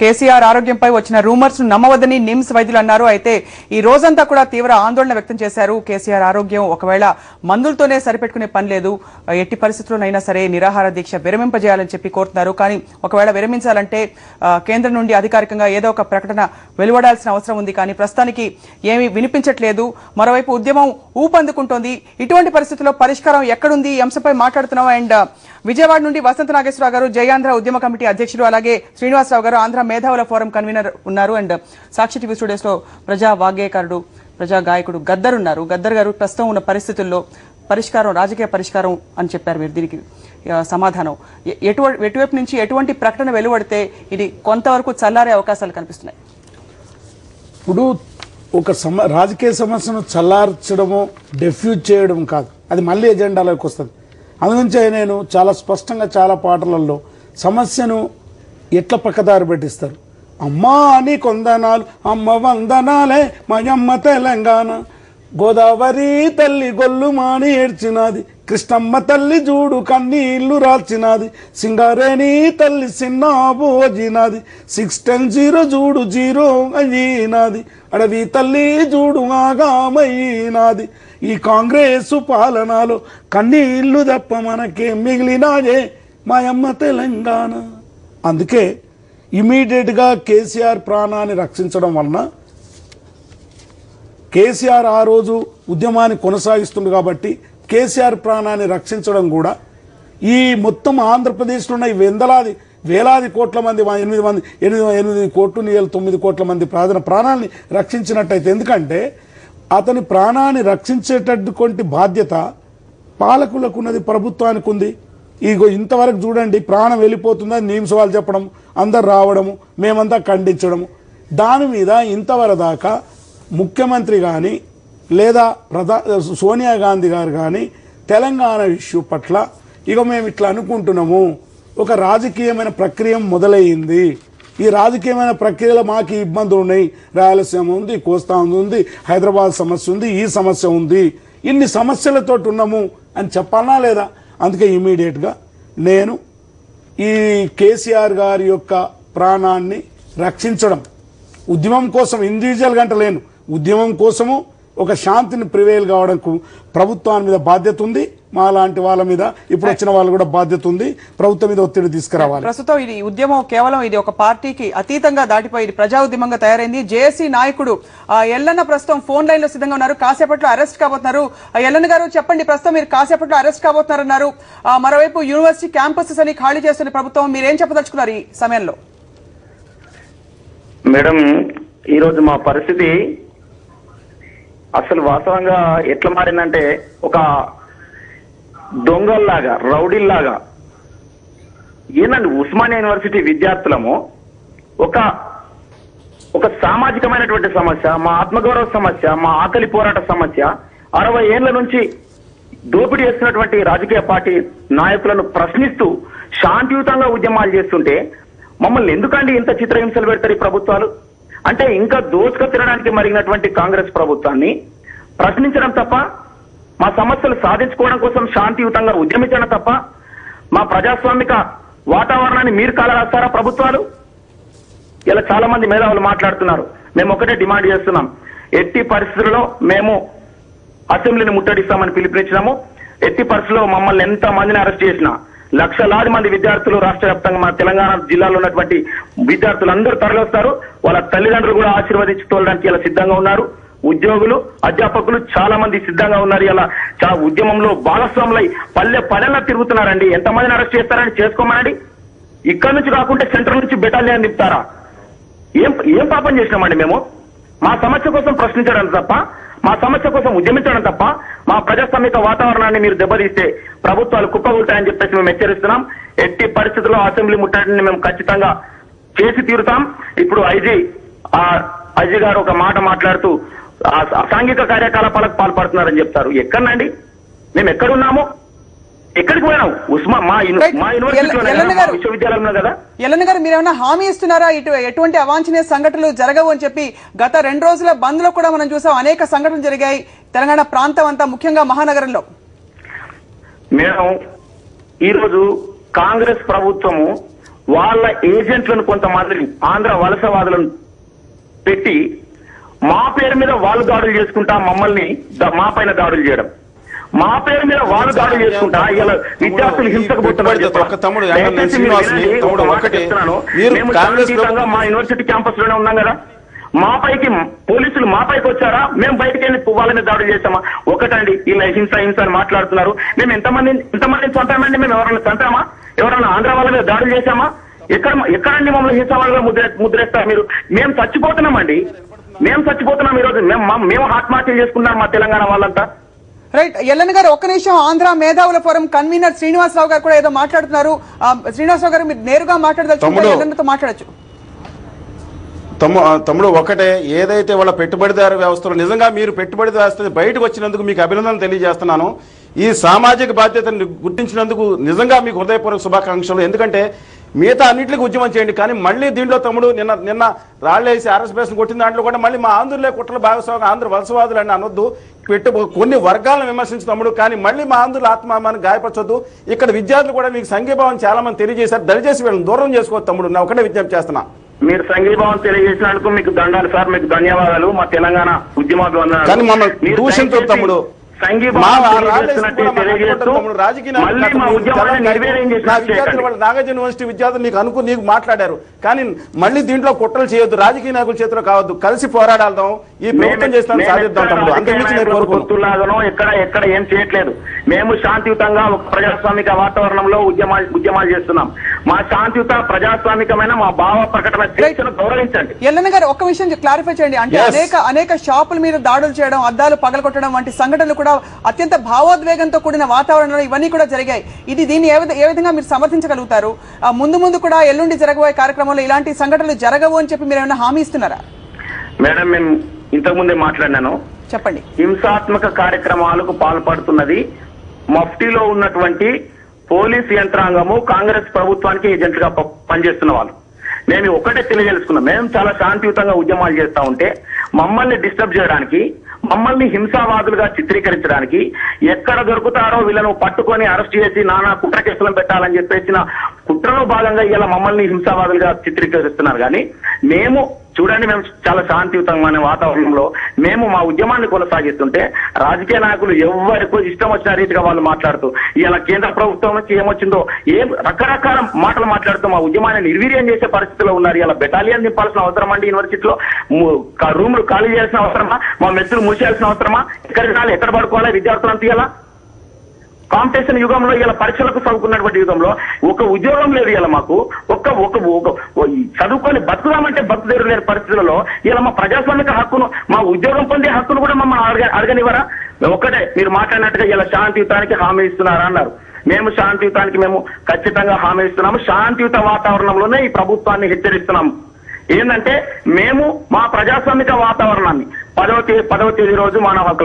కేసీఆర్ ఆరోగ్యంపై వచ్చిన రూమర్స్ ను నమ్మవద్దని నిమ్స్ వైద్యులు అన్నారు. అయితే ఈ రోజంతా కూడా తీవ్ర ఆందోళన వ్యక్తం చేశారు. కేసీఆర్ ఆరోగ్యం ఒకవేళ మందులతోనే సరిపెట్టుకునే పని లేదు, ఎట్టి పరిస్థితుల్లోనైనా సరే నిరాహార దీక్ష విరమింపజేయాలని చెప్పి కోరుతున్నారు. కానీ ఒకవేళ విరమించాలంటే కేంద్రం నుండి అధికారికంగా ఏదో ఒక ప్రకటన వెలువడాల్సిన అవసరం ఉంది. కానీ ప్రస్తుతానికి ఏమీ వినిపించట్లేదు. మరోవైపు ఉద్యమం ఊపందుకుంటోంది. ఇటువంటి పరిస్థితుల్లో పరిష్కారం ఎక్కడుంది? ఈ అంశంపై మాట్లాడుతున్నాం. అండ్ విజయవాడ నుండి వసంత నాగేశ్వరరావు గారు, జయాంధ్ర ఉద్యమ కమిటీ అధ్యక్షులు, అలాగే శ్రీనివాసరావు గారు ఆంధ్ర మేధావుల ఫోరం కన్వీనర్ ఉన్నారు. అండ్ సాక్షి టీవీ స్టూడియోస్ లో ప్రజా వాగ్గేయకారుడు, ప్రజా గాయకుడు గద్దర్ ఉన్నారు. గద్దర్ గారు, ప్రస్తుతం ఉన్న పరిస్థితుల్లో పరిష్కారం రాజకీయ పరిష్కారం అని చెప్పారు. మీరు దీనికి సమాధానం ఎటువైపు నుంచి ఎటువంటి ప్రకటన వెలువడితే ఇది కొంతవరకు చల్లారే అవకాశాలు కనిపిస్తున్నాయి? ఇప్పుడు ఒక రాజకీయ సమస్యను చల్లార్చడము, డెఫ్యూజ్ చేయడం కాదు, అది మళ్ళీ ఎజెండాలోకి వస్తుంది. అందుగురించే నేను చాలా స్పష్టంగా చాలా పాటలలో సమస్యను ఎట్లా పక్కదారి పెట్టిస్తారు. అమ్మా అని కొందనాలు, అమ్మ వందనాలే మయమ్మ తెలంగాణ, గోదావరి తల్లి గొల్లు మాని ఏడ్చినది, కృష్ణమ్మ తల్లి జూడు కన్నీళ్లు రాల్చినది, సింగారేణి తల్లి సిన్న భోజినది, 610 జూడు 0 అయినది, అడవి తల్లి జూడు ఆగామైనది, ఈ కాంగ్రెస్ పాలనలో కన్నీళ్లు తప్ప మనకేం మిగిలినాదే మాయమ్మ తెలంగాణ. అందుకే ఇమీడియట్ గా కేసీఆర్ ప్రాణాన్ని రక్షించడం వలన, కేసీఆర్ ఆ రోజు ఉద్యమాన్ని కొనసాగిస్తుంది కాబట్టి కేసీఆర్ ప్రాణాన్ని రక్షించడం కూడా ఈ మొత్తం ఆంధ్రప్రదేశ్లో ఉన్న వేలాది కోట్ల మంది 8 కోట్లు 9 కోట్ల మంది ప్రాణాలని రక్షించినట్టయితే, ఎందుకంటే అతని ప్రాణాన్ని రక్షించేటటువంటి బాధ్యత పాలకులకు ఉన్నది, ప్రభుత్వానికి ఉంది. ఇగో ఇంతవరకు చూడండి, ప్రాణం వెళ్ళిపోతుందని నిమ్స్ వాళ్ళు చెప్పడం, అందరు రావడము, మేమంతా ఖండించడము, దాని మీద ఇంతవరకు దాకా ముఖ్యమంత్రి కానీ లేదా సోనియా గాంధీ గారు కానీ తెలంగాణ ఇష్యూ పట్ల ఇక మేము ఇట్లా అనుకుంటున్నాము, ఒక రాజకీయమైన ప్రక్రియ మొదలయ్యింది, ఈ రాజకీయమైన ప్రక్రియలో మాకు ఇబ్బందులు ఉన్నాయి, రాయలసీమ ఉంది, కోస్తాంధ్ర ఉంది, హైదరాబాద్ సమస్య ఉంది, ఈ సమస్య ఉంది, ఇన్ని సమస్యలతో ఉన్నాము అని చెప్పాలా లేదా? అందుకే ఇమీడియట్ గా నేను ఈ కేసీఆర్ గారి యొక్క ప్రాణాన్ని రక్షించడం, ఉద్యమం కోసం ఇండివిజువల్ గంట లేను, ఉద్యమం కోసము ఒక శాంతిని ప్రివేల్ కావడానికి ప్రభుత్వాన్ని మీద బాధ్యత ఉంది, మా లాంటి వాళ్ళ మీద ఇప్పుడు వచ్చిన వాళ్ళు కూడా బాధ్యత ఉంది, ప్రభుత్వం మీద ఒత్తిడి తీసుకురావాలి. ప్రస్తుతం ఇది ఉద్యమం కేవలం ఇది ఒక పార్టీకి అతీతంగా దాటిపోయి ప్రజా ఉద్యమంగా తయారైంది. జేఏసీ నాయకుడు ఎల్లన్న ప్రస్తుతం ఫోన్ లైన్ లో సిద్ధంగా ఉన్నారు, కాసేపట్లో అరెస్ట్ కాబోతున్నారు. ఎల్లన్న గారు చెప్పండి, ప్రస్తుతం మీరు కాసేపట్లో అరెస్ట్ కాబోతున్నారన్నారు. మరోవైపు యూనివర్సిటీ క్యాంపసెస్ అని ఖాళీ చేస్తున్న ప్రభుత్వం, మీరేం చెప్పదలుచుకున్నారు ఈ సమయంలో? మేడం, ఈ రోజు మా పరిస్థితి అసలు వాస్తవంగా ఎట్లా మారిందంటే, ఒక దొంగల్లాగా, రౌడీల్లాగా, ఏందండి ఉస్మానియా యూనివర్సిటీ విద్యార్థులము ఒక సామాజికమైనటువంటి సమస్య, మా ఆత్మగౌరవ సమస్య, మా ఆకలి పోరాట సమస్య, 60 ఏళ్ల నుంచి దోపిడీ చేస్తున్నటువంటి రాజకీయ పార్టీ నాయకులను ప్రశ్నిస్తూ శాంతియుతంగా ఉద్యమాలు చేస్తుంటే మమ్మల్ని ఎందుకండి ఇంత చిత్రహింసలు పెడతారు ఈ ప్రభుత్వాలు? అంటే ఇంకా దోచుక తినడానికి మరిగినటువంటి కాంగ్రెస్ ప్రభుత్వాన్ని ప్రశ్నించడం తప్ప, మా సమస్యలు సాధించుకోవడం కోసం శాంతియుతంగా ఉద్యమించడం తప్ప, మా ప్రజాస్వామిక వాతావరణాన్ని మీరు కాలరాస్తారా ప్రభుత్వాలు? ఇలా చాలా మంది మేధావులు మాట్లాడుతున్నారు. మేము ఒకటే డిమాండ్ చేస్తున్నాం, ఎట్టి పరిస్థితుల్లో మేము అసెంబ్లీని ముట్టడిస్తామని పిలుపునిచ్చినాము. ఎట్టి పరిస్థితుల్లో మమ్మల్ని ఎంత మందిని అరెస్ట్ చేసినా, లక్షలాది మంది విద్యార్థులు రాష్ట్ర వ్యాప్తంగా మన తెలంగాణ జిల్లాలో ఉన్నటువంటి విద్యార్థులందరూ తరలిస్తారు. వాళ్ళ తల్లిదండ్రులు కూడా ఆశీర్వదించి తోలడానికి ఇలా సిద్ధంగా ఉన్నారు. ఉద్యోగులు, అధ్యాపకులు చాలా మంది సిద్ధంగా ఉన్నారు. ఇలా చాలా ఉద్యమంలో భాగస్వాములై పల్లెల్లో తిరుగుతున్నారండి. ఎంతమందిని అరెస్ట్ చేస్తారని చేసుకోమనండి. ఇక్కడ నుంచి కాకుంటే సెంట్రల్ నుంచి బెటాలియన్ నింపుతారా? ఏం పాపం చేసినామండి మేము? మా సమస్య కోసం ప్రశ్నించడం తప్ప, మా సమస్య కోసం ఉద్యమించడం తప్ప, మా ప్రజాస్వామిక వాతావరణాన్ని మీరు దెబ్బతీస్తే ప్రభుత్వాలు కుప్పగొల్తాయని చెప్పేసి మేము హెచ్చరిస్తున్నాం. ఎట్టి పరిస్థితుల్లో అసెంబ్లీ ముట్టడిని మేము ఖచ్చితంగా చేసి తీరుతాం. ఇప్పుడు ఐజీ గారు ఒక మాట మాట్లాడుతూ అసాంఘిక కార్యకలాపాలకు పాల్పడుతున్నారని చెప్తారు. ఎక్కడనండి? మేము ఎక్కడున్నాము? ఎక్కడికి పోయినాం? మా యూనివర్సిటీలో, విశ్వవిద్యాలయంలో కదా. ఎల్లన్న గారు, మీరేమన్నా హామీ ఇస్తున్నారా ఎటువంటి అవాంఛనీయ సంఘటనలు జరగవు అని చెప్పి? గత 2 రోజుల బంద్ లో కూడా మనం చూసాం, అనేక సంఘటనలు జరిగాయి తెలంగాణ ప్రాంతం అంతా, ముఖ్యంగా మహానగరంలో. మేము ఈరోజు కాంగ్రెస్ ప్రభుత్వము వాళ్ళ ఏజెంట్లను కొంతమందిని ఆంధ్ర వలసవాదులను పెట్టి మా పేరు మీద వాళ్ళు దాడులు చేసుకుంటా మమ్మల్ని మా పైన దాడులు చేయడం, మా పేరు మీద వాళ్ళు దాడులు చేసుకుంటా ఇలా విద్యార్థులు హింసకు మా యూనివర్సిటీ క్యాంపస్ లోనే ఉన్నాం కదా, మా పైకి పోలీసులు మా పైకి వచ్చారా, మేము బయటకు వెళ్ళి వాళ్ళ మీద దాడులు చేస్తామా? ఒకటండి ఇలా హింస అని మాట్లాడుతున్నారు. మేము ఎంతమందిని చంపామండి? మేము ఎవరైనా చంపామా? ఎవరైనా ఆంధ్ర వాళ్ళ మీద దాడులు చేశామా? ఎక్కడండి మమ్మల్ని హింస వాళ్ళ ముద్రేస్తారు మీరు? మేము చచ్చిపోతున్నామండి, మేము చచ్చిపోతున్నాం ఈరోజు. మేము ఆత్మహత్య చేసుకున్నాం మా తెలంగాణ వాళ్ళంతా. రైట్. ఎల్లన్న గారు ఒక్క నిమిషం, ఆంధ్ర మేధావుల ఫోరం కన్వీనర్ శ్రీనివాసరావు గారు కూడా ఏదో మాట్లాడుతున్నారు. శ్రీనివాసరావు గారు మీరు నేరుగా మాట్లాడదలుచుకుంటే ఎల్లన్నతో మాట్లాడచ్చు. తమ్ముడు ఒకటే, ఏదైతే వాళ్ళ పెట్టుబడిదారు వ్యవస్థలో నిజంగా మీరు పెట్టుబడి వ్యవస్థ బయటకు వచ్చినందుకు మీకు అభినందనలు తెలియజేస్తున్నాను. ఈ సామాజిక బాధ్యతను గుర్తించినందుకు నిజంగా మీకు హృదయపూర్వక శుభాకాంక్షలు. ఎందుకంటే మిగతా అన్నింటికి ఉద్యమం చేయండి, కానీ మళ్ళీ దీంట్లో తమ్ముడు నిన్న రాళ్లేసి ఆర్ఎస్ఎస్ కొట్టిన దాంట్లో కూడా మళ్ళీ మా ఆంధ్రులే కుట్రలు భాగస్వామి ఆంధ్ర వలసవాదులు అని అనొద్దు. కొన్ని వర్గాలను విమర్శించు తమ్ముడు, కానీ మళ్ళీ మా ఆంధ్రుల ఆత్మాభిమానం గాయపరచొద్దు. ఇక్కడ విద్యార్థులు కూడా మీకు సంఘీభావం చాలా మంది తెలియజేశారు, దయచేసి వీళ్ళని దూరం చేసుకోవద్దు తమ్ముడు, నేను ఒకటే విజ్ఞప్తి చేస్తున్నా. మీరు సంఘీభావం తెలియజేసినందుకు మీకు దండాలు సార్, మీకు ధన్యవాదాలు. మా తెలంగాణ ఉద్యమాభివందనాలు. కానీ మమ్మల్ని దూషించు తమ్ముడు. నాగార్జున యూనివర్సిటీ విద్యార్థులు నీకు మాట్లాడారు, కానీ మళ్ళీ దీంట్లో కుట్రలు చేయొద్దు, రాజకీయ నాయకుల చేతిలో కావద్దు, కలిసి పోరాడాల్దాం, ఈ ప్రభుత్వం చేస్తాను సాధిద్దాం తమ్ముడు. అంతకుమించి ఎక్కడ ఏం చేయట్లేదు. మేము శాంతియుతంగా ఒక ప్రజాస్వామిక వాతావరణంలో ఉద్యమాలు చేస్తున్నాం. మా శాంతియుత ప్రజాస్వామికమైన మా భావ ప్రకటన గౌరవించండి. ఎల్లన్న గారు ఒక్క విషయం క్లారిఫై చేయండి. అంటే అనేక షాపుల మీద దాడులు చేయడం, అద్దాలు పగలగొట్టడం వంటి సంఘటనలు కూడా అత్యంత భావోద్వేగంతో కూడిన వాతావరణంలో ఇవన్నీ కూడా జరిగాయి. దీన్ని ఏ విధంగా మీరు సమర్థించగలుగుతారు? ముందు కూడా ఎల్లుండి జరగబోయే కార్యక్రమంలో ఇలాంటి సంఘటనలు జరగవు అని చెప్పి మీరు ఏమైనా హామీ ఇస్తున్నారా? మేడం, మేము ఇంతకు ముందే మాట్లాడినాను. చెప్పండి. హింసాత్మక కార్యక్రమాలకు పాల్పడుతున్నది మఫ్టీలో ఉన్నటువంటి పోలీస్ యంత్రాంగము, కాంగ్రెస్ ప్రభుత్వానికి ఏజెంట్ గా పనిచేస్తున్న వాళ్ళు. మేము ఒకటే తెలియజేసుకున్నాం, మేము చాలా శాంతియుతంగా ఉద్యమాలు చేస్తా ఉంటే మమ్మల్ని డిస్టర్బ్ చేయడానికి, మమ్మల్ని హింసావాదులుగా చిత్రీకరించడానికి, ఎక్కడ దొరుకుతారో వీళ్ళను పట్టుకొని అరెస్ట్ చేసి నానా కుట్ర కేసులను పెట్టాలని చెప్పేసిన కుట్రలో భాగంగా ఇలా మమ్మల్ని హింసావాదులుగా చిత్రీకరిస్తున్నారు. కానీ మేము చూడండి, మేము చాలా శాంతియుతమైన వాతావరణంలో మేము మా ఉద్యమాన్ని కొనసాగిస్తుంటే రాజకీయ నాయకులు ఎవరికి ఇష్టం వచ్చిన రీతిగా వాళ్ళు మాట్లాడుతూ ఇలా కేంద్ర ప్రభుత్వం నుంచి ఏమొచ్చిందో రకరకాల మాటలు మాట్లాడుతూ మా ఉద్యమాన్ని నిర్వీర్యం చేసే పరిస్థితిలో ఉన్నారు. ఇలా బెటాలియన్ నింపాల్సిన అవసరం అండి? యూనివర్సిటీలో రూములు ఖాళీ చేయాల్సిన అవసరమా? మా మెస్సులు మూసేయాల్సిన అవసరమా? ఎక్కడ పడుకోవాలి విద్యార్థులంతా? ఇలా కాంపిటీషన్ యుగంలో, ఇలా పరీక్షలకు చదువుకున్నటువంటి యుగంలో ఒక ఉద్యోగం లేదు. ఇలా మాకు చదువుకొని బతుకుదామంటే బతుకుదేరు లేని పరిస్థితులలో ఇలా మా ప్రజాస్వామిక హక్కును, మా ఉద్యోగం పొందే హక్కును కూడా మమ్మల్ని అడగనివ్వరా? ఒకటే మీరు మాట్లాడినట్టుగా ఇలా శాంతియుతానికి హామీ ఇస్తున్నారా అన్నారు. మేము శాంతియుతానికి మేము ఖచ్చితంగా హామీ ఇస్తున్నాము. శాంతియుత వాతావరణంలోనే ఈ ప్రభుత్వాన్ని హెచ్చరిస్తున్నాము. ఏంటంటే మేము మా ప్రజాస్వామిక వాతావరణాన్ని 10వ తేదీ రోజు మానవ హక్కుల